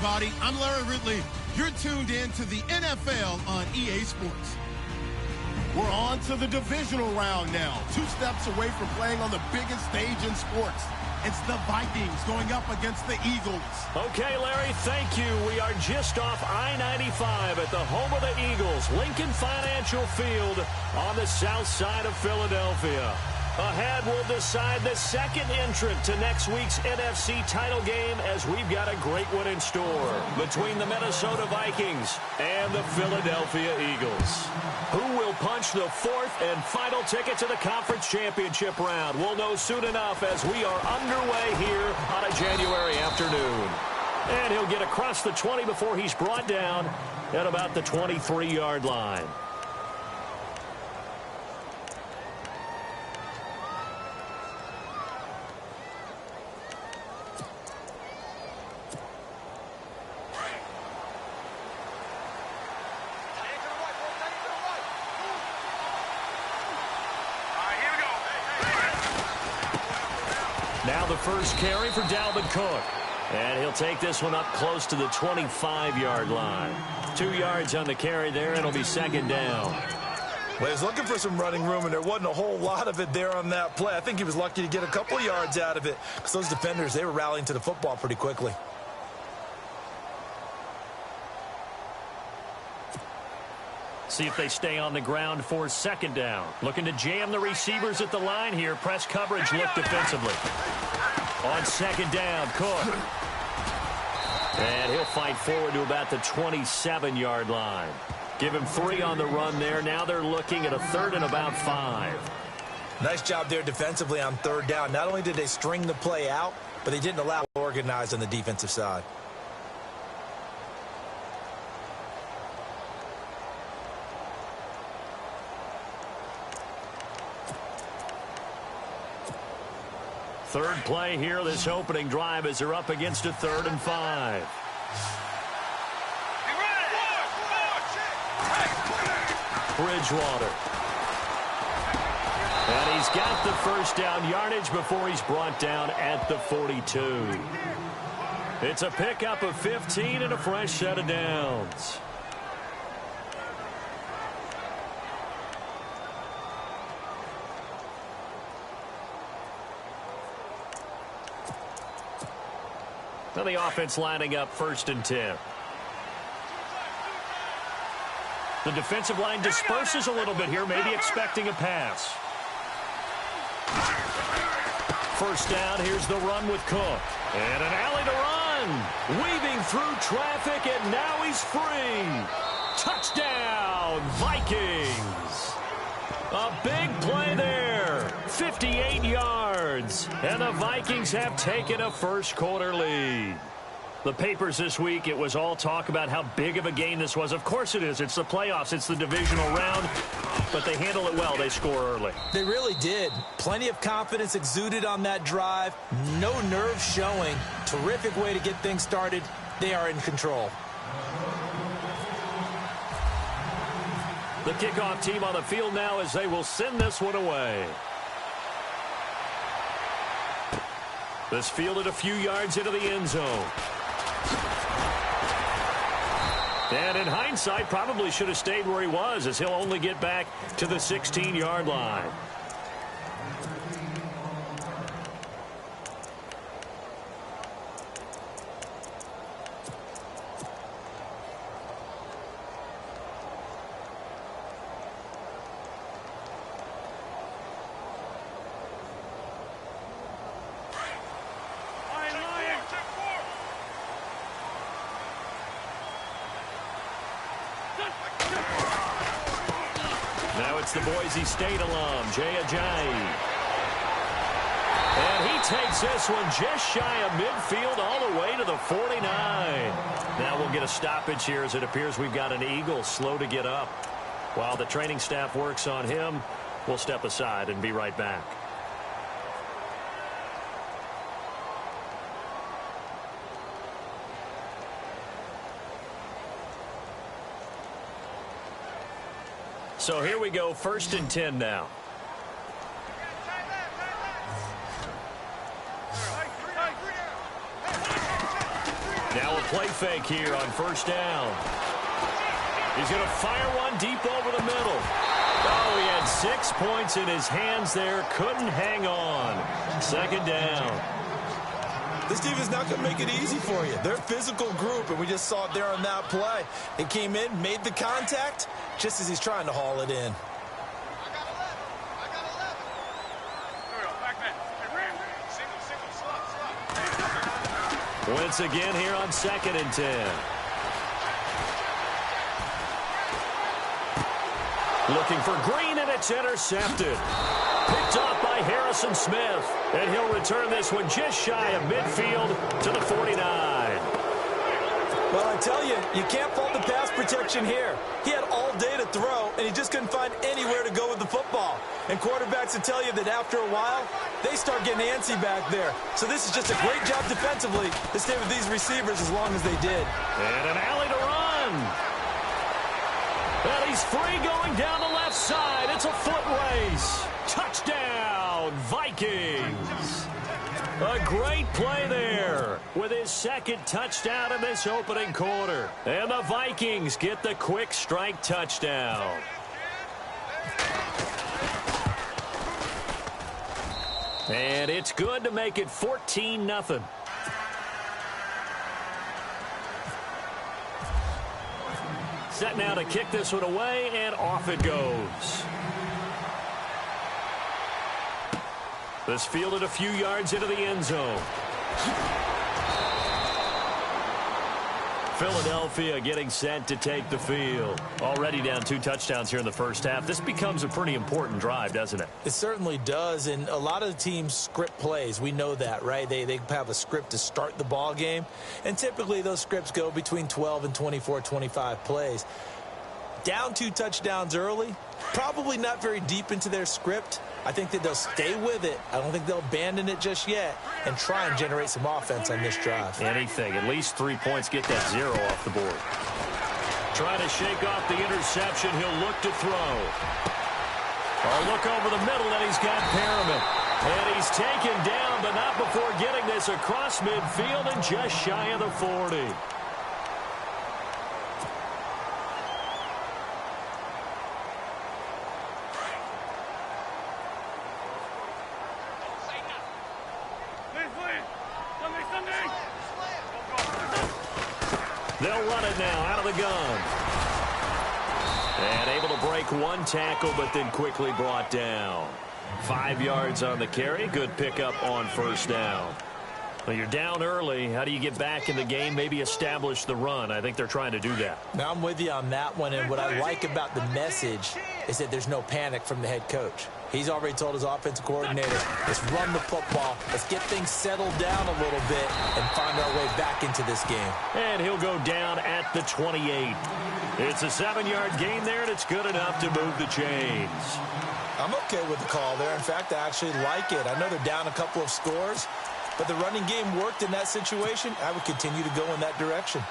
everybody. I'm Larry Ridley. You're tuned in to the NFL on EA Sports. We're on to the divisional round now. 2 steps away from playing on the biggest stage in sports. It's the Vikings going up against the Eagles. Okay, Larry, thank you. We are just off I-95 at the home of the Eagles, Lincoln Financial Field on the south side of Philadelphia. Ahead, we'll decide the second entrant to next week's NFC title game as we've got a great one in store between the Minnesota Vikings and the Philadelphia Eagles. Who will punch the 4th and final ticket to the conference championship round? We'll know soon enough as we are underway here on a January afternoon. And he'll get across the 20 before he's brought down at about the 23-yard line. Now the first carry for Dalvin Cook. And he'll take this one up close to the 25-yard line. 2 yards on the carry there, and it'll be second down. Well, he was looking for some running room, and there wasn't a whole lot of it there on that play. I think he was lucky to get a couple of yards out of it because those defenders, they were rallying to the football pretty quickly. See if they stay on the ground for second down. Looking to jam the receivers at the line here. Press coverage look defensively. On second down, Cook. And he'll fight forward to about the 27-yard line. Give him 3 on the run there. Now they're looking at a 3rd and about 5. Nice job there defensively on 3rd down. Not only did they string the play out, but they didn't allow organized on the defensive side. Third play here, this opening drive as they're up against a 3rd and 5. Bridgewater. And he's got the first down yardage before he's brought down at the 42. It's a pickup of 15 and a fresh set of downs. Now the offense lining up 1st and 10. The defensive line disperses a little bit here, maybe expecting a pass. First down, here's the run with Cook. And an alley to run. Weaving through traffic, and now he's free. Touchdown, Vikings. A big play there. 58 yards. And the Vikings have taken a first-quarter lead. The papers this week, it was all talk about how big of a game this was. Of course it is. It's the playoffs. It's the divisional round. But they handle it well. They score early. They really did. Plenty of confidence exuded on that drive. No nerve showing. Terrific way to get things started. They are in control. The kickoff team on the field now as they will send this one away. This fielded a few yards into the end zone. And in hindsight, probably should have stayed where he was as he'll only get back to the 16-yard line. Now it's the Boise State alum, Jay Ajayi. And he takes this one just shy of midfield all the way to the 49. Now we'll get a stoppage here as it appears we've got an Eagle slow to get up. While the training staff works on him, we'll step aside and be right back. So here we go, 1st and 10 now. Now a play fake here on first down. He's going to fire one deep over the middle. Oh, he had 6 points in his hands there. Couldn't hang on. Second down. This team is not going to make it easy for you. They're a physical group, and we just saw it there on that play. It came in, made the contact, just as he's trying to haul it in. Once again here on 2nd and 10. Looking for Green, and it's intercepted. Picked off by Harrison Smith. And he'll return this one just shy of midfield to the 49. Well, I tell you, you can't fault the pass protection here. He had all day to throw, and he just couldn't find anywhere to go with the football. And quarterbacks will tell you that after a while, they start getting antsy back there. So this is just a great job defensively to stay with these receivers as long as they did. And an alley to run. And he's free going down the left side. It's a foot race. Touchdown, Vikings. A great play there with his second touchdown in this opening quarter. And the Vikings get the quick strike touchdown. And it's good to make it 14-0. Set now to kick this one away, and off it goes. This fielded a few yards into the end zone. Philadelphia getting set to take the field. Already down 2 touchdowns here in the first half. This becomes a pretty important drive, doesn't it? It certainly does, and a lot of the teams script plays. We know that, right? They have a script to start the ball game, and typically those scripts go between 12 and 24, 25 plays. Down 2 touchdowns early, probably not very deep into their script. I think that they'll stay with it. I don't think they'll abandon it just yet and try and generate some offense on this drive. Anything. At least 3 points. Get that 0 off the board. Trying to shake off the interception. He'll look to throw. A look over the middle, and he's got Perriman. And he's taken down, but not before getting this across midfield and just shy of the 40. They'll run it now out of the gun. And able to break 1 tackle, but then quickly brought down. 5 yards on the carry. Good pickup on first down. Well, you're down early. How do you get back in the game? Maybe establish the run. I think they're trying to do that. Now, I'm with you on that one, and what I like about the message is that there's no panic from the head coach. He's already told his offensive coordinator, let's run the football, let's get things settled down a little bit and find our way back into this game. And he'll go down at the 28. It's a 7-yard gain there, and it's good enough to move the chains. I'm okay with the call there. In fact, I actually like it. I know they're down a couple of scores, but the running game worked in that situation. I would continue to go in that direction.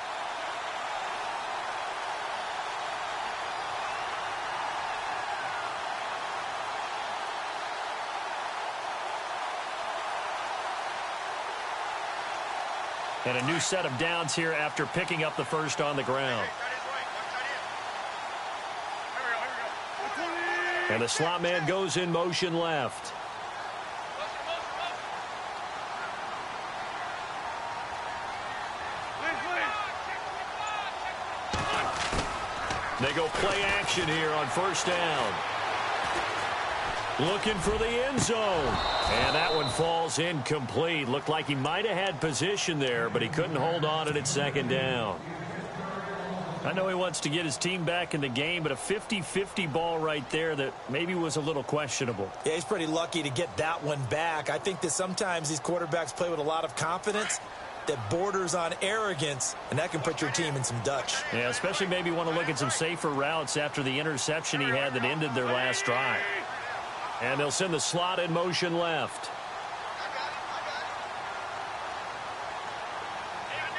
And a new set of downs here after picking up the first on the ground. And the slot man goes in motion left. They go play action here on first down. Looking for the end zone. And that one falls incomplete. Looked like he might have had position there, but he couldn't hold on at second down. I know he wants to get his team back in the game, but a 50-50 ball right there that maybe was a little questionable. Yeah, he's pretty lucky to get that one back. I think that sometimes these quarterbacks play with a lot of confidence that borders on arrogance, and that can put your team in some Dutch. Yeah, especially maybe want to look at some safer routes after the interception he had that ended their last drive. And they'll send the slot in motion left.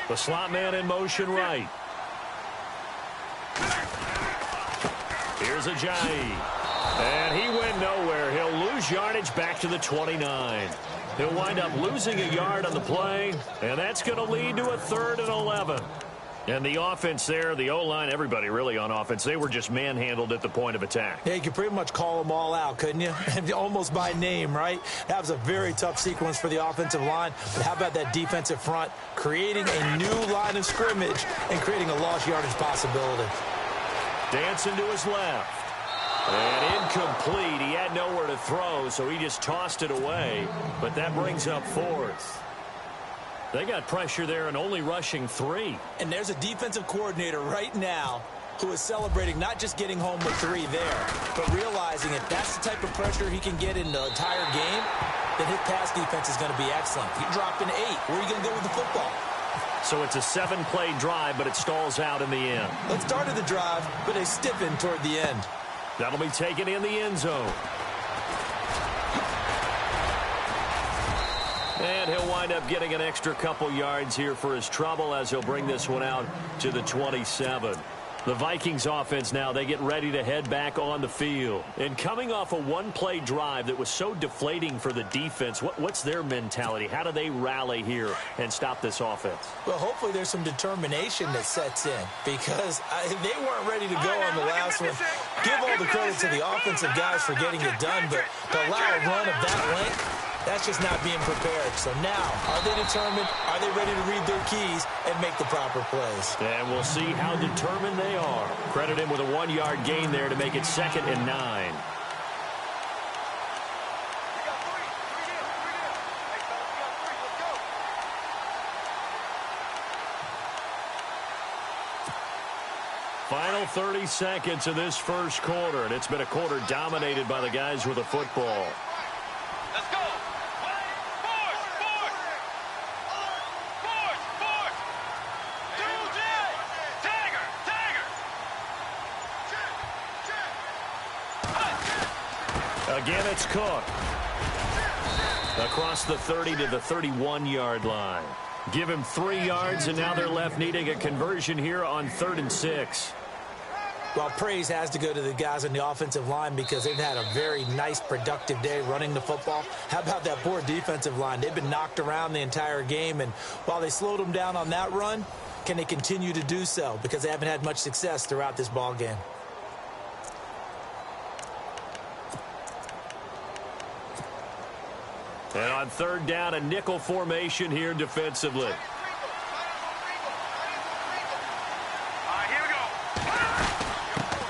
The slot man in motion right. Here's Ajayi. And he went nowhere. He'll lose yardage back to the 29. He'll wind up losing a yard on the play, and that's going to lead to a 3rd and 11. And the offense there, the O-line, everybody really on offense, they were just manhandled at the point of attack. Yeah, you could pretty much call them all out, couldn't you? Almost by name, right? That was a very tough sequence for the offensive line. But how about that defensive front creating a new line of scrimmage and creating a lost yardage possibility? Dancing to his left. And incomplete. He had nowhere to throw, so he just tossed it away. But that brings up 4th. They got pressure there and only rushing 3. And there's a defensive coordinator right now who is celebrating not just getting home with 3 there, but realizing if that's the type of pressure he can get in the entire game, then his pass defense is going to be excellent. He dropped an 8. Where are you going to go with the football? So it's a 7-play drive, but it stalls out in the end. It started the drive, but they stiffened toward the end. That'll be taken in the end zone. And he'll wind up getting an extra couple yards here for his trouble as he'll bring this one out to the 27. The Vikings offense now, they get ready to head back on the field. And coming off a 1-play drive that was so deflating for the defense, what's their mentality? How do they rally here and stop this offense? Well, hopefully there's some determination that sets in because they weren't ready to go on the last one. Give all the credit to the offensive guys for getting it done, but to allow a run of that length, that's just not being prepared. So now, are they determined? Are they ready to read their keys and make the proper plays? And we'll see how determined they are. Credit him with a 1-yard gain there to make it 2nd and 9. Final 30 seconds of this first quarter, and it's been a quarter dominated by the guys with the football. Let's go. Again, it's Cook. Across the 30 to the 31-yard line. Give him 3 yards, and now they're left needing a conversion here on 3rd and 6. Well, praise has to go to the guys on the offensive line because they've had a very nice, productive day running the football. How about that poor defensive line? They've been knocked around the entire game, and while they slowed them down on that run, can they continue to do so? Because they haven't had much success throughout this ball game. And on 3rd down, a nickel formation here defensively.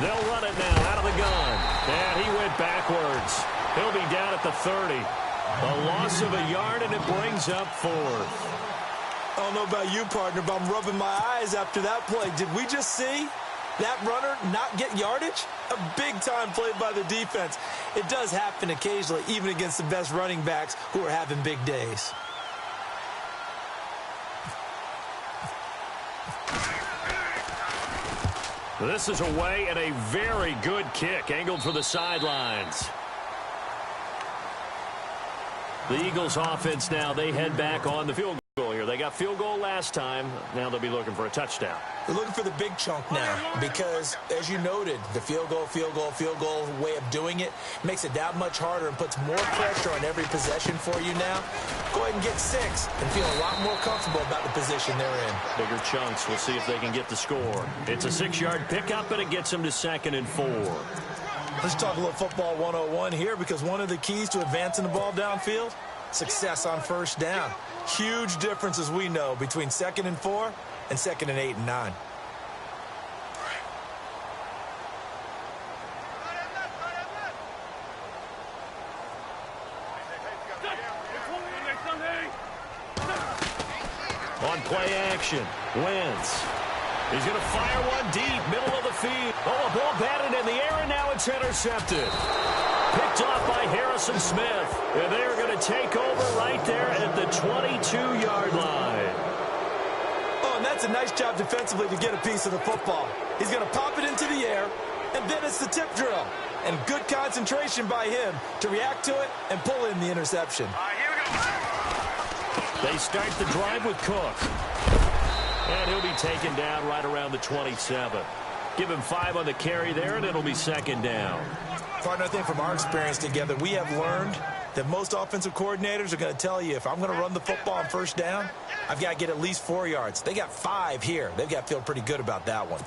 They'll run it now out of the gun. And he went backwards. He'll be down at the 30. A loss of a yard, and it brings up 4th. I don't know about you, partner, but I'm rubbing my eyes after that play. Did we just see that runner not get yardage? A big-time play by the defense. It does happen occasionally, even against the best running backs who are having big days. This is away and a very good kick, angled for the sidelines. The Eagles offense now, they head back on the field goal here. They got field goal last time. Now they'll be looking for a touchdown. They're looking for the big chunk now because, as you noted, the field goal way of doing it makes it that much harder and puts more pressure on every possession for you now. Go ahead and get 6 and feel a lot more comfortable about the position they're in. Bigger chunks. We'll see if they can get the score. It's a 6-yard pickup, and it gets them to 2nd and 4. Let's talk a little football 101 here because one of the keys to advancing the ball downfield, success on 1st down. Huge difference, as we know, between 2nd and 4 and 2nd and 8 and 9. On play action, Wentz. He's going to fire one deep, middle of the field. Oh, a ball batted in the air, and now it's intercepted. Picked off by Harrison Smith. And they're going to take over right there at the 22-yard line. Oh, and that's a nice job defensively to get a piece of the football. He's going to pop it into the air, and then it's the tip drill. And good concentration by him to react to it and pull in the interception. Here we go. They start the drive with Cook. And he'll be taken down right around the 27. Give him 5 on the carry there, and it'll be 2nd down. Partner, I think from our experience together, we have learned that most offensive coordinators are going to tell you, if I'm going to run the football on first down, I've got to get at least 4 yards. They got 5 here. They've got to feel pretty good about that one.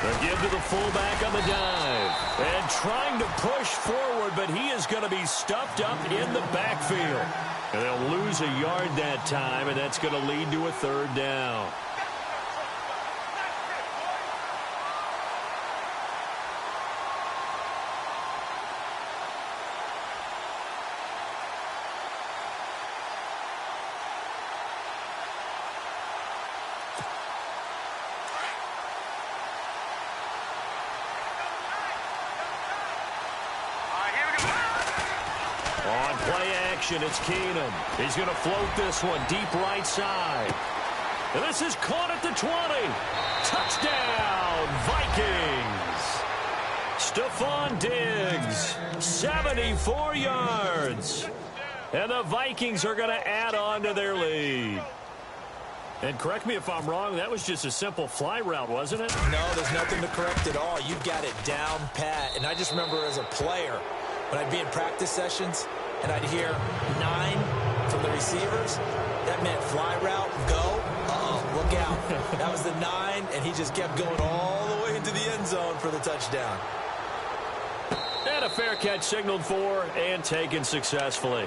They give to the fullback on the dive. And trying to push forward, but he is going to be stuffed up in the backfield. And they'll lose a yard that time, and that's going to lead to a 3rd down. On play action, it's Keenum. He's going to float this one deep right side. And this is caught at the 20. Touchdown, Vikings. Stephon Diggs, 74 yards. And the Vikings are going to add on to their lead. And correct me if I'm wrong, that was just a simple fly route, wasn't it? No, there's nothing to correct at all. You've got it down pat. And I just remember as a player, when I'd be in practice sessions and I'd hear 9 from the receivers, that meant fly route, go, look out. That was the 9, and he just kept going all the way into the end zone for the touchdown. And a fair catch signaled for and taken successfully.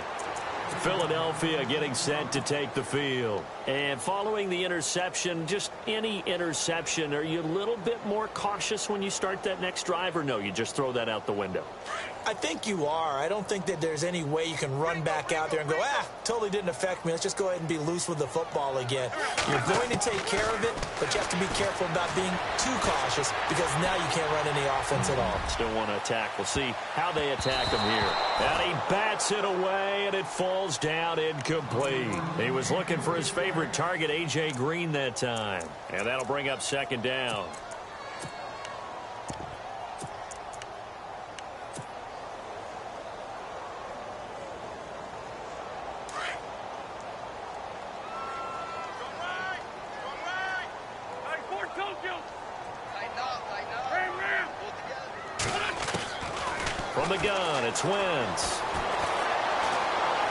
Philadelphia getting set to take the field. And following the interception, just any interception, are you a little bit more cautious when you start that next drive, or no, you just throw that out the window? I think you are. I don't think that there's any way you can run back out there and go, totally didn't affect me. Let's just go ahead and be loose with the football again. You're going to take care of it, but you have to be careful about being too cautious because now you can't run any offense at all. Still want to attack. We'll see how they attack him here. And he bats it away, and it falls down incomplete. He was looking for his favorite target, A.J. Green, that time. And that'll bring up 2nd down. From the gun, it's Wentz.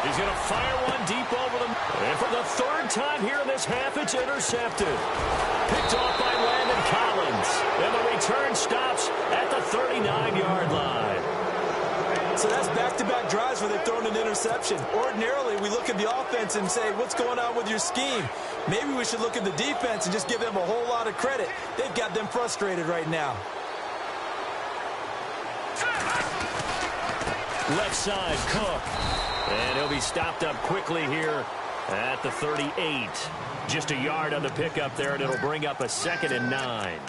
He's going to fire one deep over them. And for the 3rd time here in this half, it's intercepted. Picked off by Landon Collins. And the return stops at the 39-yard line. So that's back-to-back drives where they've thrown an interception. Ordinarily, we look at the offense and say, what's going on with your scheme? Maybe we should look at the defense and just give them a whole lot of credit. They've got them frustrated right now. Left side, Cook. And he'll be stopped up quickly here at the 38. Just a yard on the pickup there, and it'll bring up a 2nd and 9.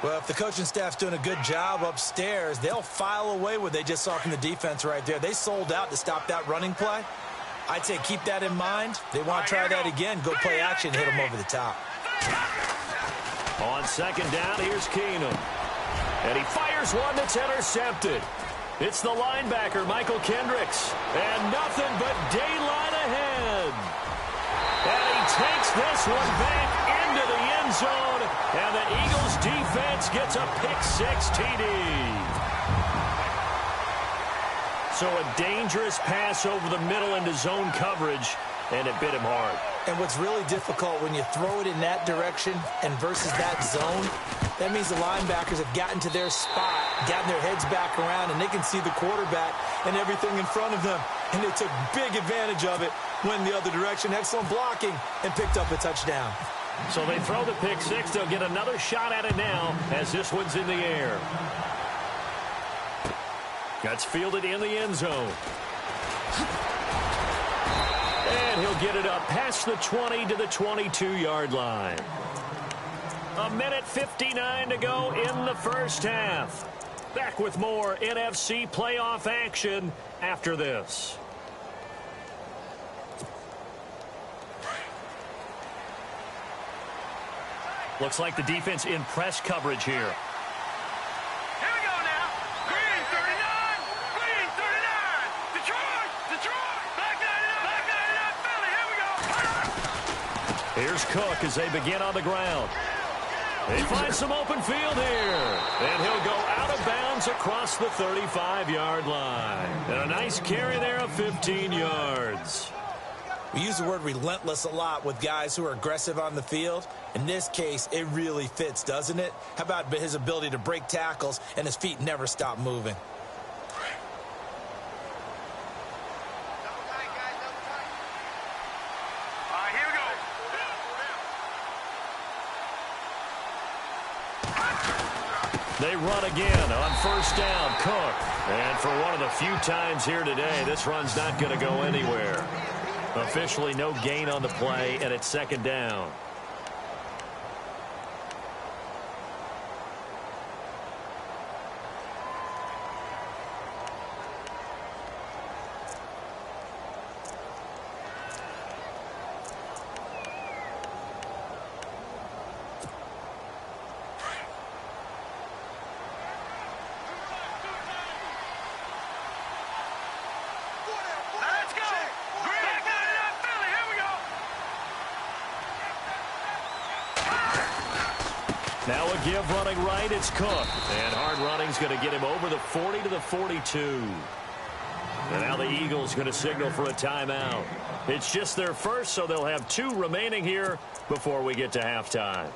Well, if the coaching staff's doing a good job upstairs, they'll file away what they just saw from the defense right there. They sold out to stop that running play. I'd say keep that in mind. They want to try that again. Go play action, hit them over the top. On 2nd down, here's Keenum. And he fires one that's intercepted. It's the linebacker, Michael Kendricks. And nothing but daylight ahead. And he takes this one back into the end zone. And the Eagles defense gets a pick-6 TD. So a dangerous pass over the middle into zone coverage, and it bit him hard. And what's really difficult when you throw it in that direction and versus that zone, that means the linebackers have gotten to their spot, gotten their heads back around, and they can see the quarterback and everything in front of them. And they took big advantage of it, went the other direction, excellent blocking, and picked up a touchdown. So they throw the pick-6. They'll get another shot at it now as this one's in the air. That's fielded in the end zone. And he'll get it up past the 20 to the 22-yard line. 1:59 to go in the first half. Back with more NFC playoff action after this. Looks like the defense in press coverage here. Here we go now. Green 39. Green 39. Detroit. Back 99. Here's Cook as they begin on the ground. They find some open field here. And he'll go out of bounds across the 35-yard line. And a nice carry there of 15 yards. We use the word relentless a lot with guys who are aggressive on the field. In this case, it really fits, doesn't it? How about his ability to break tackles and his feet never stop moving? Here we go. They run again on first down, Cook. And for one of the few times here today, this run's not going to go anywhere. Officially no gain on the play, and it's second down. Now a give running right, it's Cook. And hard running's going to get him over the 40 to the 42. And now the Eagles going to signal for a timeout. It's just their first, so they'll have 2 remaining here before we get to halftime.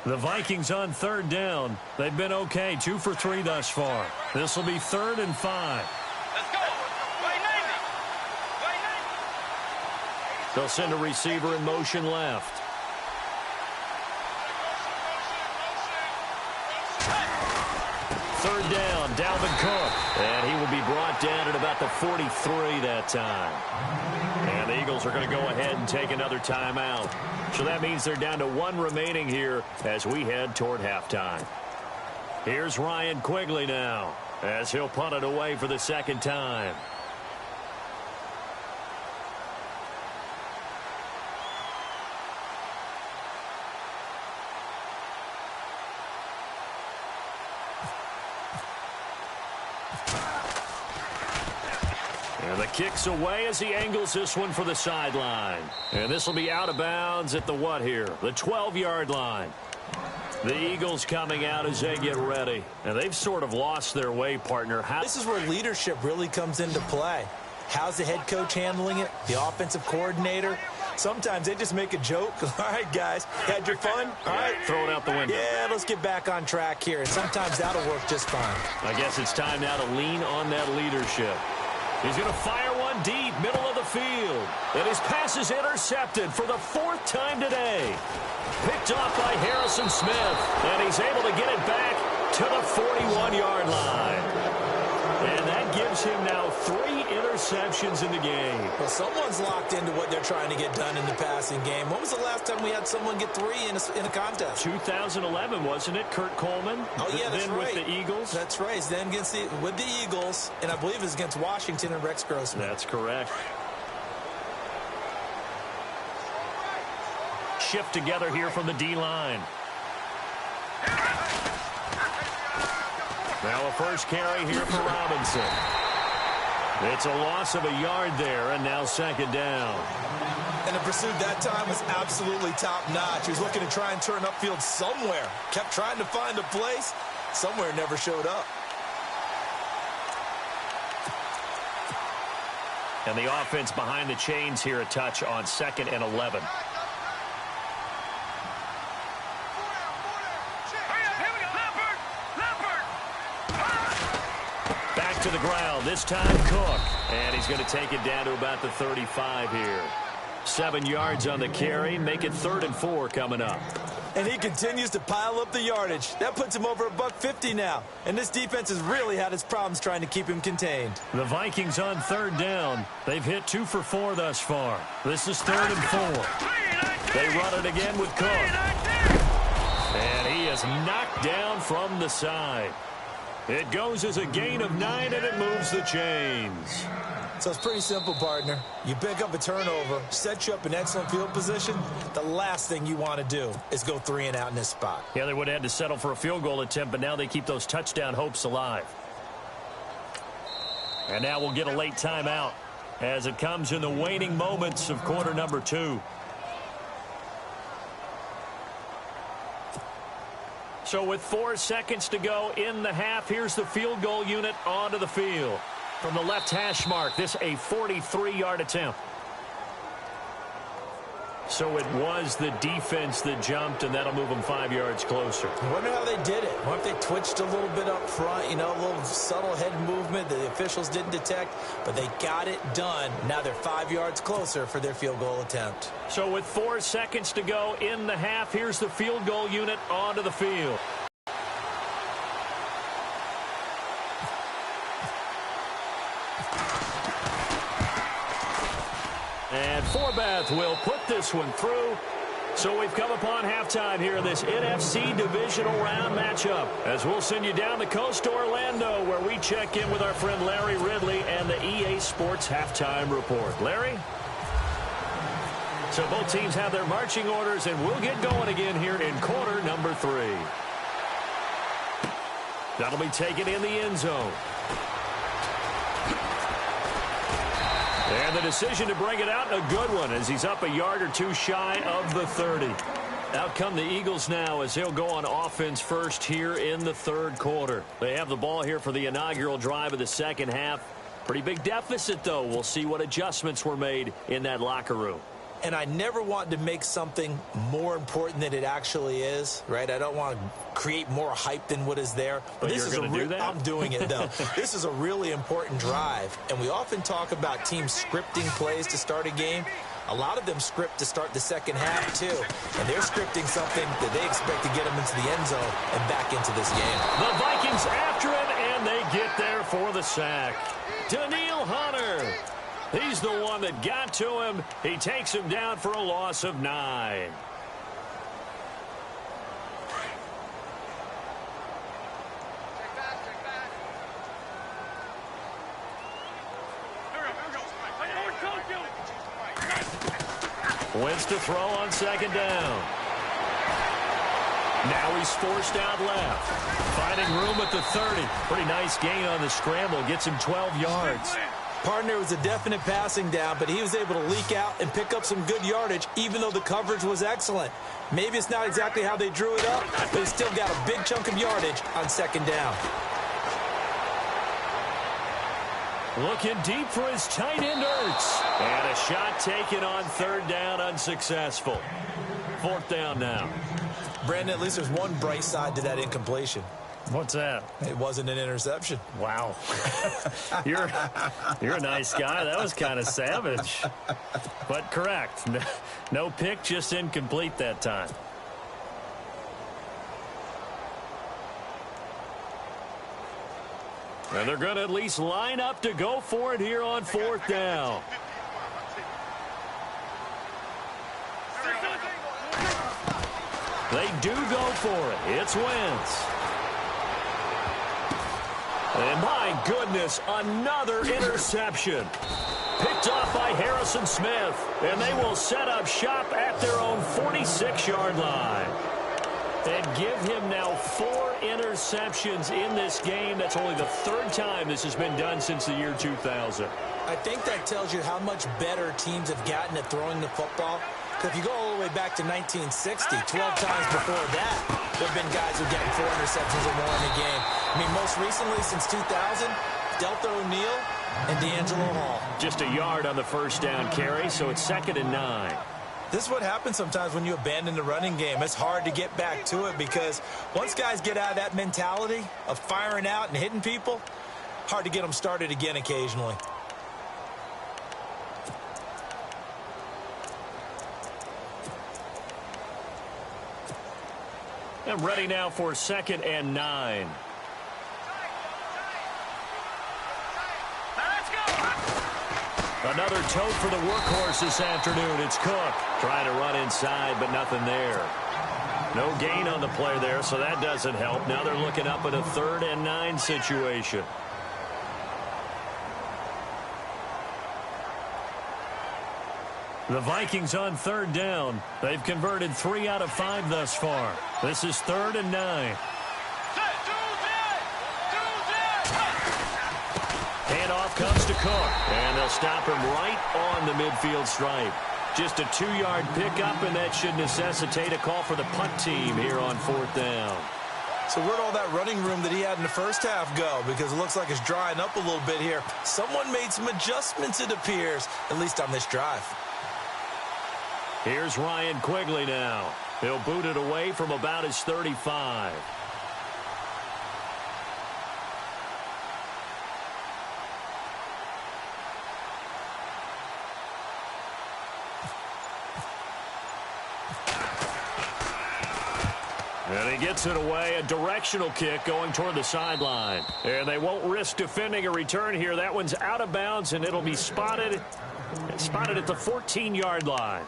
The Vikings on third down. They've been okay, 2 for 3 thus far. This will be 3rd and 5. Let's go. They'll send a receiver in motion left. Third down, Dalvin Cook. And he will be brought down at about the 43 that time. And the Eagles are going to go ahead and take another timeout. So that means they're down to 1 remaining here as we head toward halftime. Here's Ryan Quigley now as he'll punt it away for the second time. And the kick's away as he angles this one for the sideline. And this will be out of bounds at the what here? The 12-yard line. The Eagles coming out as they get ready. And they've sort of lost their way, partner. This is where leadership really comes into play. How's the head coach handling it? The offensive coordinator? Sometimes they just make a joke. All right, guys, had your fun? All right. Throw it out the window. Yeah, let's get back on track here. And sometimes that'll work just fine. I guess it's time now to lean on that leadership. He's going to fire one deep, middle of the field. And his pass is intercepted for the 4th time today. Picked off by Harrison Smith. And he's able to get it back to the 41-yard line. And that gives him now 3 interceptions in the game. Well, someone's locked into what they're trying to get done in the passing game. When was the last time we had someone get 3 in a contest? 2011, wasn't it? Kurt Coleman. Oh, yeah, that's then right. With the Eagles. That's right. Then with the Eagles, and I believe it was against Washington and Rex Grossman. That's correct. Shift together here from the D-line. Now a first carry here for Robinson. It's a loss of a yard there, and now second down. And the pursuit that time was absolutely top-notch. He was looking to try and turn upfield somewhere. Kept trying to find a place. Somewhere never showed up. And the offense behind the chains here a touch on 2nd and 11. To the ground, this time Cook. And he's going to take it down to about the 35 here. 7 yards on the carry, make it 3rd and 4 coming up. And he continues to pile up the yardage. That puts him over $150 now. And this defense has really had its problems trying to keep him contained. The Vikings on 3rd down. They've hit 2 for 4 thus far. This is 3rd and 4. They run it again with Cook. And he is knocked down from the side. It goes as a gain of 9, and it moves the chains. So it's pretty simple, partner. You pick up a turnover, set you up in excellent field position. The last thing you want to do is go 3 and out in this spot. Yeah, they would have had to settle for a field goal attempt, but now they keep those touchdown hopes alive. And now we'll get a late timeout as it comes in the waning moments of quarter number 2. So with 4 seconds to go in the half, here's the field goal unit onto the field. From the left hash mark, this a 43-yard attempt. So it was the defense that jumped, and that'll move them 5 yards closer. I wonder how they did it. I wonder if they twitched a little bit up front, you know, a little subtle head movement that the officials didn't detect, but they got it done. Now they're 5 yards closer for their field goal attempt. So with 4 seconds to go in the half, here's the field goal unit onto the field. And Forbath will put this one through. So we've come upon halftime here in this NFC divisional round matchup, as we'll send you down the coast to Orlando, where we check in with our friend Larry Ridley and the EA Sports Halftime Report. Larry? So both teams have their marching orders, and we'll get going again here in quarter number 3. That'll be taken in the end zone. And the decision to bring it out, a good one, as he's up a yard or 2 shy of the 30. Out come the Eagles now as they'll go on offense first here in the 3rd quarter. They have the ball here for the inaugural drive of the 2nd half. Pretty big deficit, though. We'll see what adjustments were made in that locker room. And I never want to make something more important than it actually is, right? I don't want to create more hype than what is there. But this you're is going to do that? I'm doing it, though. This is a really important drive. And we often talk about teams scripting plays to start a game. A lot of them script to start the 2nd half, too. And they're scripting something that they expect to get them into the end zone and back into this game. The Vikings after him, and they get there for the sack. Daniil Hunter. He's the one that got to him. He takes him down for a loss of 9. Wentz to throw on 2nd down. Now he's forced out left. Finding room at the 30. Pretty nice gain on the scramble. Gets him 12 yards. Partner was a definite passing down, but he was able to leak out and pick up some good yardage, even though the coverage was excellent. Maybe it's not exactly how they drew it up, but he still got a big chunk of yardage on 2nd down. Looking deep for his tight end, Ertz. And a shot taken on 3rd down, unsuccessful. 4th down now. Brandon, at least there's one bright side to that incompletion. What's that? It wasn't an interception. Wow. You're a nice guy. That was kind of savage. But correct. No pick, just incomplete that time. And they're going to at least line up to go for it here on 4th down. They do go for it. It's Wentz. And my goodness, another interception. Picked off by Harrison Smith. And they will set up shop at their own 46-yard line. And give him now 4 interceptions in this game. That's only the 3rd time this has been done since the year 2000. I think that tells you how much better teams have gotten at throwing the football. If you go all the way back to 1960, 12 times before that, there have been guys who are getting 4 interceptions or more in a game. I mean, most recently, since 2000, Delta O'Neal and D'Angelo Hall. Just a yard on the 1st down carry, so it's 2nd and 9. This is what happens sometimes when you abandon the running game. It's hard to get back to it because once guys get out of that mentality of firing out and hitting people, hard to get them started again occasionally. And ready now for 2nd and 9. Another tote for the workhorse this afternoon. It's Cook trying to run inside, but nothing there. No gain on the play there, so that doesn't help. Now they're looking up at a 3rd and 9 situation. The Vikings on third down. They've converted 3 out of 5 thus far. This is 3rd and 9. Handoff comes to Cook, and they'll stop him right on the midfield stripe. Just a 2-yard pickup, and that should necessitate a call for the punt team here on 4th down. So where'd all that running room that he had in the first half go? Because it looks like it's drying up a little bit here. Someone made some adjustments, it appears, at least on this drive. Here's Ryan Quigley now. He'll boot it away from about his 35. And he gets it away, a directional kick going toward the sideline. And they won't risk defending a return here. That one's out of bounds, and it'll be spotted at the 14-yard line.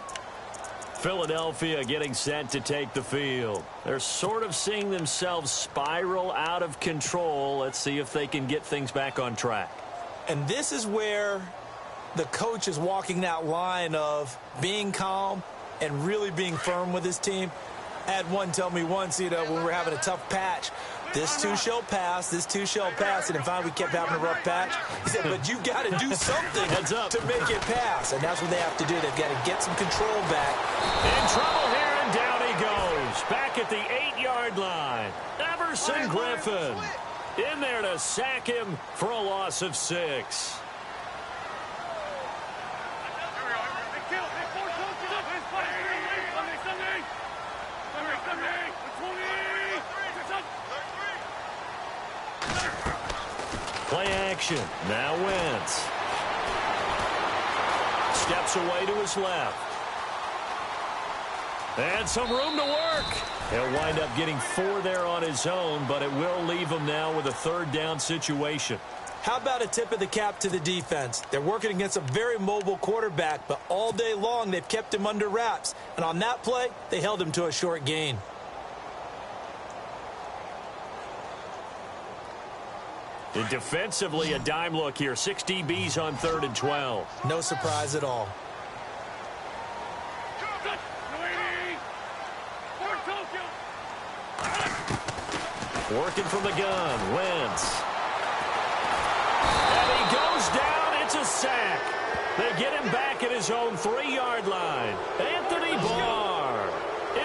Philadelphia getting set to take the field. They're sort of seeing themselves spiral out of control. Let's see if they can get things back on track. And this is where the coach is walking that line of being calm and really being firm with his team. I had one tell me once, when we were having a tough patch, this too shall pass, this too shall pass, and finally we kept having a rough patch. He said, but you've got to do something to make it pass, and that's what they have to do. They've got to get some control back. In trouble here, and down he goes. Back at the 8-yard line. Everson Griffin in there to sack him for a loss of 6. Play action. Now Wentz. Steps away to his left. And some room to work. He'll wind up getting 4 there on his own, but it will leave him now with a 3rd down situation. How about a tip of the cap to the defense? They're working against a very mobile quarterback, but all day long they've kept him under wraps. And on that play, they held him to a short gain. And defensively, a dime look here. 6 DBs on 3rd and 12. No surprise at all. Working from the gun, Wentz. And he goes down. It's a sack. They get him back at his own 3-yard line. Anthony Barr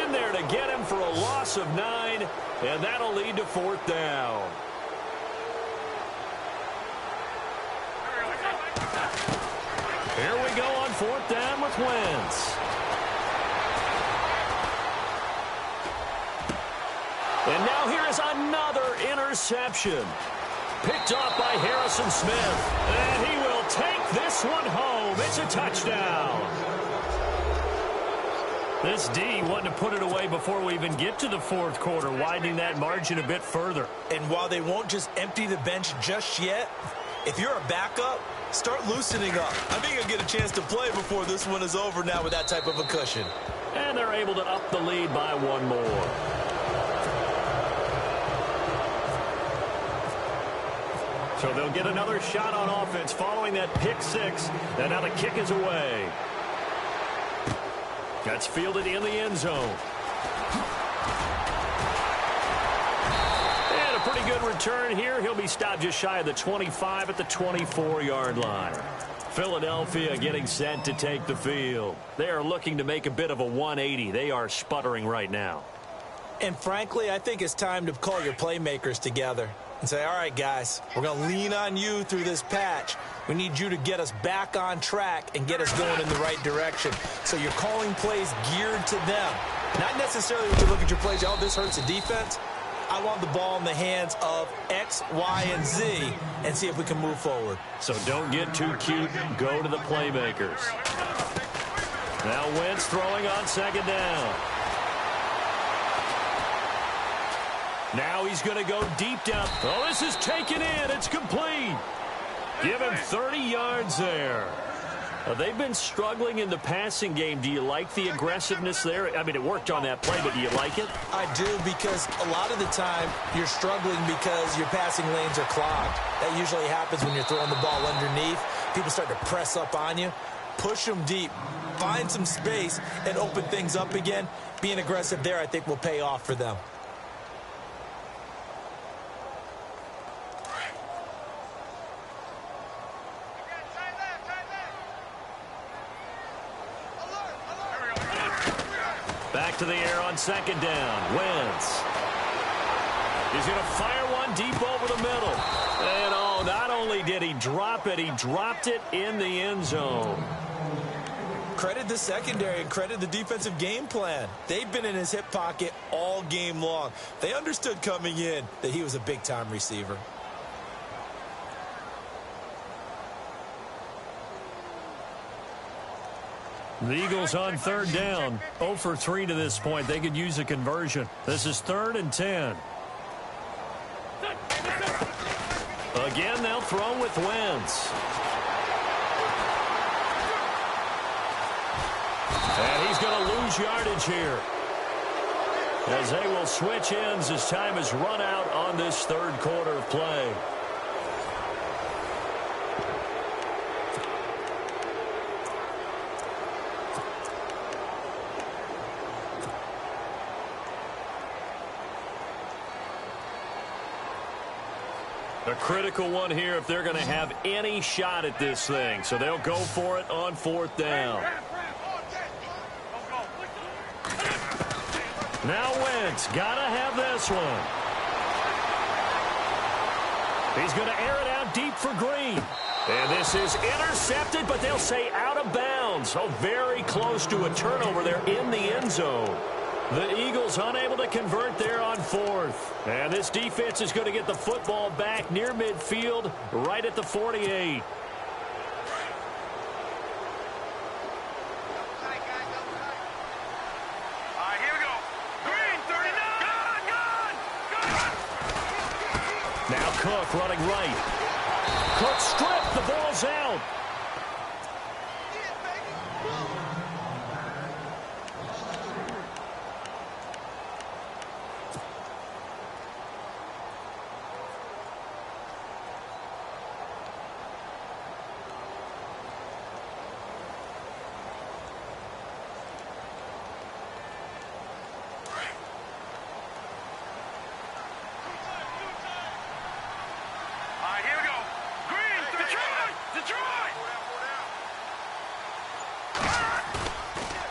in there to get him for a loss of 9, and that'll lead to 4th down. Here we go on 4th down with Wentz. And now here is another interception. Picked off by Harrison Smith. And he will take this one home. It's a touchdown. This D wanting to put it away before we even get to the 4th quarter, widening that margin a bit further. And while they won't just empty the bench just yet, if you're a backup, start loosening up. I think you'll get a chance to play before this one is over now with that type of a cushion. And they're able to up the lead by 1 more. So they'll get another shot on offense following that pick 6. And now the kick is away. That's fielded in the end zone. And a pretty good return here. He'll be stopped just shy of the 25 at the 24-yard line. Philadelphia getting set to take the field. They are looking to make a bit of a 180. They are sputtering right now. And frankly, I think it's time to call your playmakers together and say, all right, guys, we're going to lean on you through this patch. We need you to get us back on track and get us going in the right direction. So you're calling plays geared to them. Not necessarily when you look at your plays, oh, this hurts the defense. I want the ball in the hands of X, Y, and Z and see if we can move forward. So don't get too cute. Go to the playmakers. Now Wentz throwing on 2nd down. Now he's going to go deep down. Oh, this is taken in. It's complete. Give him 30 yards there. They've been struggling in the passing game. Do you like the aggressiveness there? I mean, it worked on that play, but do you like it? I do, because a lot of the time you're struggling because your passing lanes are clogged. That usually happens when you're throwing the ball underneath. People start to press up on you. push them deep, find some space, and open things up again. Being aggressive there, I think, will pay off for them. Back to the air on second down. Wentz. He's going to fire one deep over the middle. And oh, not only did he drop it, he dropped it in the end zone. Credit the secondary and credit the defensive game plan. They've been in his hip pocket all game long. They understood coming in that he was a big-time receiver. The Eagles on third down. 0 for 3 to this point. They could use a conversion. This is 3rd and 10. Again, they'll throw with Wentz. And he's going to lose yardage here, as they will switch ends as time has run out on this third quarter of play. A critical one here if they're going to have any shot at this thing. So they'll go for it on 4th down. Now Wentz, gotta have this one. He's going to air it out deep for Green. And this is intercepted, but they'll say out of bounds. So very close to a turnover there in the end zone. The Eagles unable to convert there on 4th. And this defense is going to get the football back near midfield, right at the 48. Now Cook running right. Cook stripped. The ball's out.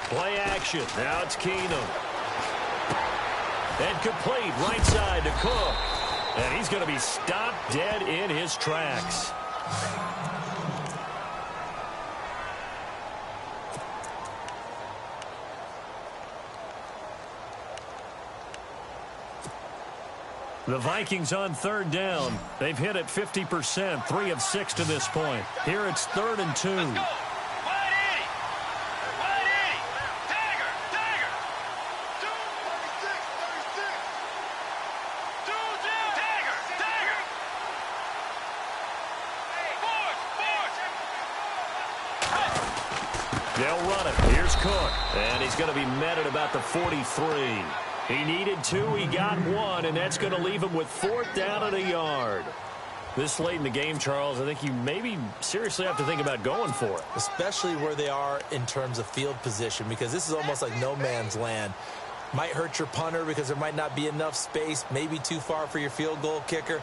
Play action. Now it's Keenum. And complete right side to Cook. And he's going to be stopped dead in his tracks. The Vikings on 3rd down. They've hit it 50%, 3 of 6 to this point. Here it's 3rd and 2. They'll run it. Here's Cook. And he's going to be met at about the 43. He needed 2. He got 1. And that's going to leave him with 4th down and a yard. This late in the game, Charles, I think you maybe seriously have to think about going for it. Especially where they are in terms of field position, because this is almost like no man's land. Might hurt your punter because there might not be enough space, maybe too far for your field goal kicker.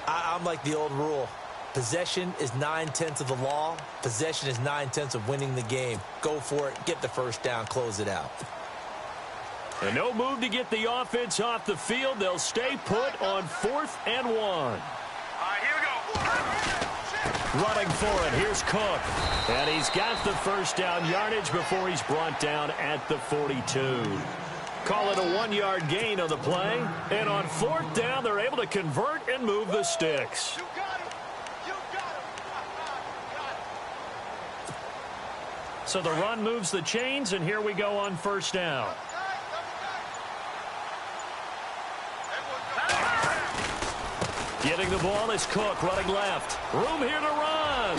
I'm like the old rule. Possession is 9/10 of the law. Possession is 9/10 of winning the game. Go for it. Get the first down. Close it out. And no move to get the offense off the field. They'll stay put on 4th and 1. All right, here we go. Running for it. Here's Cook. And he's got the first down yardage before he's brought down at the 42. Call it a 1-yard gain on the play. And on 4th down, they're able to convert and move the sticks. So the run moves the chains, and here we go on 1st down. Getting the ball is Cook running left. Room here to run.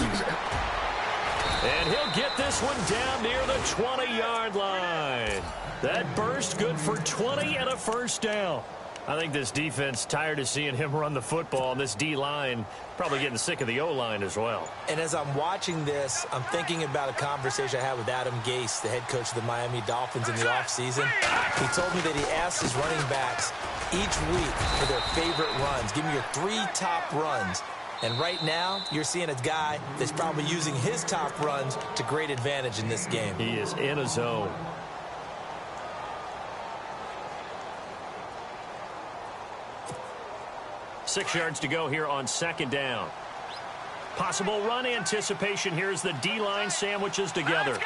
And he'll get this one down near the 20-yard line. That burst good for 20 and a first down. I think this defense tired of seeing him run the football, and this D-line probably getting sick of the O-line as well. And as I'm watching this, I'm thinking about a conversation I had with Adam Gase, the head coach of the Miami Dolphins in the offseason. He told me that he asked his running backs each week for their favorite runs. Give me your 3 top runs. And right now, you're seeing a guy that's probably using his top runs to great advantage in this game. He is in a zone. Six yards to go here on second down. Possible run anticipation. Here's the D-line sandwiches together.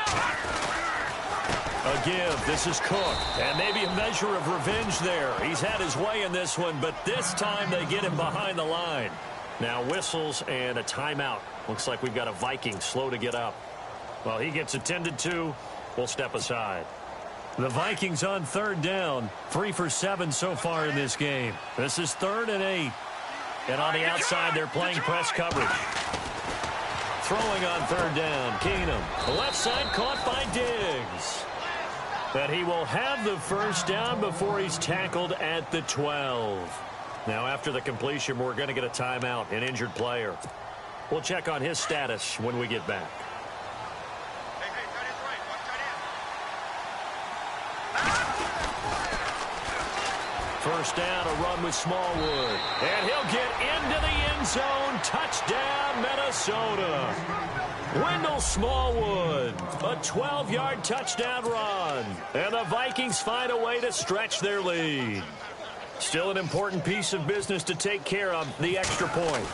A give. This is Cook. And maybe a measure of revenge there. He's had his way in this one, but this time they get him behind the line. Now whistles and a timeout. Looks like we've got a Viking slow to get up. Well, he gets attended to. We'll step aside. The Vikings on third down. 3 for 7 so far in this game. This is 3rd and 8. And on the outside, they're playing press coverage. Throwing on third down, Keenum. The left side caught by Diggs. But he will have the first down before he's tackled at the 12. Now, after the completion, we're going to get a timeout, an injured player. We'll check on his status when we get back. First down, a run with Smallwood. And he'll get into the end zone. Touchdown, Minnesota. Wendell Smallwood, a 12-yard touchdown run. And the Vikings find a way to stretch their lead. Still an important piece of business to take care of, the extra point.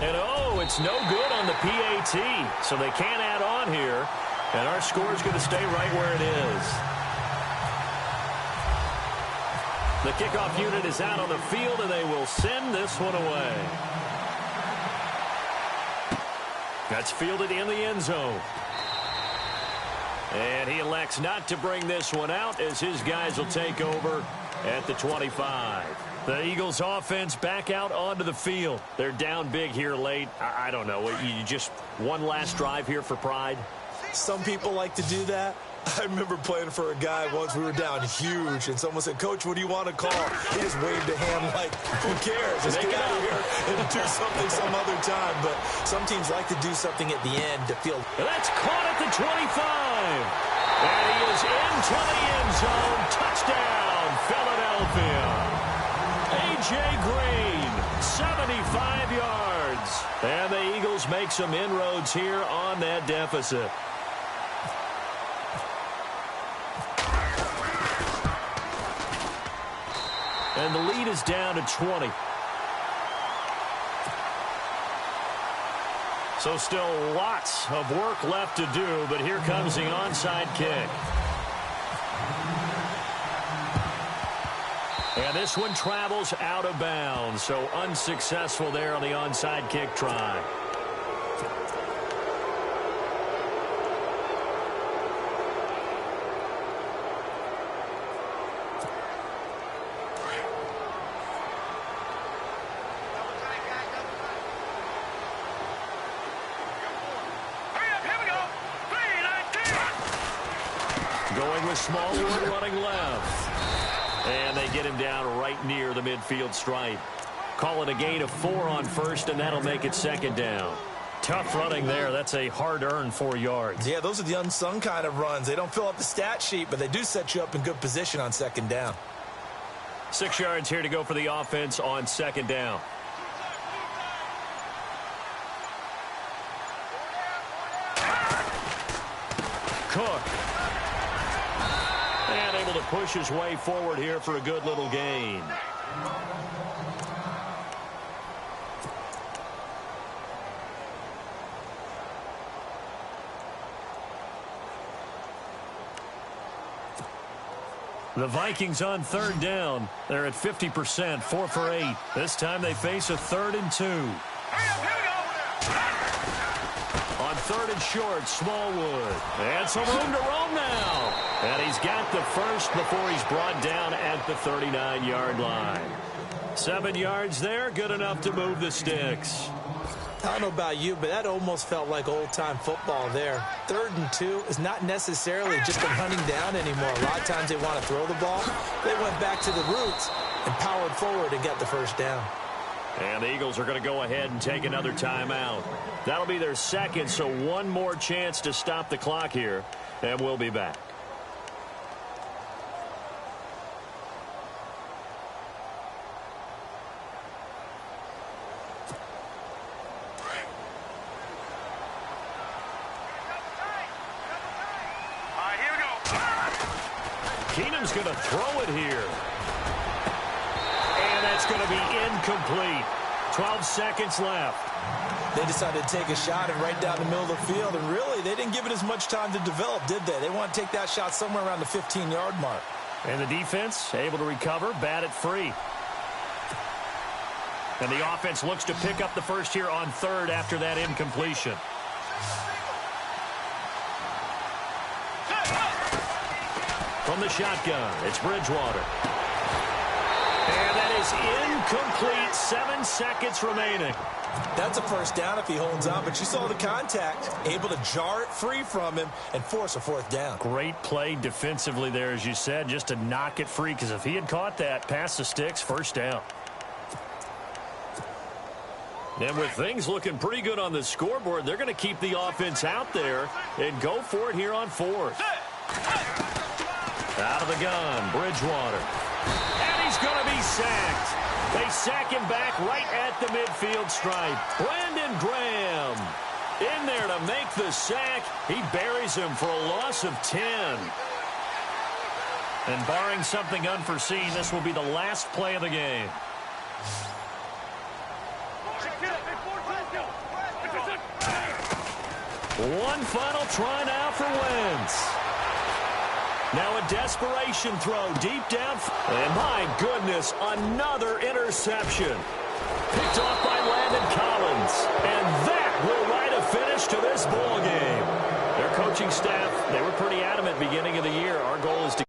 And oh, it's no good on the PAT, so they can't add on here. And our score is going to stay right where it is. The kickoff unit is out on the field, and they will send this one away. That's fielded in the end zone. And he elects not to bring this one out as his guys will take over at the 25. The Eagles offense back out onto the field. They're down big here late. I don't know. You just one last drive here for pride? Some people like to do that. I remember playing for a guy once. We were down huge, and someone said, "Coach, what do you want to call?" He just waved a hand like, who cares? Let's get out of here and do something some other time. But some teams like to do something at the end to feel. That's caught at the 25. And he is into the end zone. Touchdown, Philadelphia. A.J. Green, 75 yards. And the Eagles make some inroads here on that deficit. And the lead is down to 20. So still lots of work left to do, but here comes the onside kick. And this one travels out of bounds, so unsuccessful there on the onside kick try. Smallwood running left. And they get him down right near the midfield stripe. Call it a gain of 4 on first, and that'll make it second down. Tough running there. That's a hard-earned 4 yards. Yeah, those are the unsung kind of runs. They don't fill up the stat sheet, but they do set you up in good position on second down. 6 yards here to go for the offense on second down. Cook. And able to push his way forward here for a good little gain. The Vikings on third down. They're at 50%, 4 for 8. This time they face a 3rd and 2. On 3rd and short, Smallwood. And some room to roam now. And he's got the first before he's brought down at the 39-yard line. 7 yards there, good enough to move the sticks. I don't know about you, but that almost felt like old-time football there. 3rd and 2 is not necessarily just them hunting down anymore. A lot of times they want to throw the ball. They went back to the roots and powered forward and got the first down. And the Eagles are going to go ahead and take another timeout. That'll be their second, so one more chance to stop the clock here, and we'll be back. Keenum's going to throw it here. And that's going to be incomplete. 12 seconds left. They decided to take a shot and right down the middle of the field, and really, they didn't give it as much time to develop, did they? They want to take that shot somewhere around the 15-yard mark. And the defense able to recover, bat it free. And the offense looks to pick up the first here on 3rd after that incompletion. From the shotgun, it's Bridgewater. And that is incomplete. 7 seconds remaining. That's a first down if he holds on, but you saw the contact, able to jar it free from him and force a 4th down. Great play defensively there, as you said, just to knock it free, because if he had caught that, past the sticks, first down. And with things looking pretty good on the scoreboard, they're going to keep the offense out there and go for it here on 4th. Out of the gun, Bridgewater. And he's going to be sacked. They sack him back right at the midfield stripe. Brandon Graham in there to make the sack. He buries him for a loss of 10. And barring something unforeseen, this will be the last play of the game. One final try now for Wentz. Now a desperation throw deep down. And my goodness, another interception. Picked off by Landon Collins. And that will write a finish to this ball game. Their coaching staff, they were pretty adamant beginning of the year. Our goal is to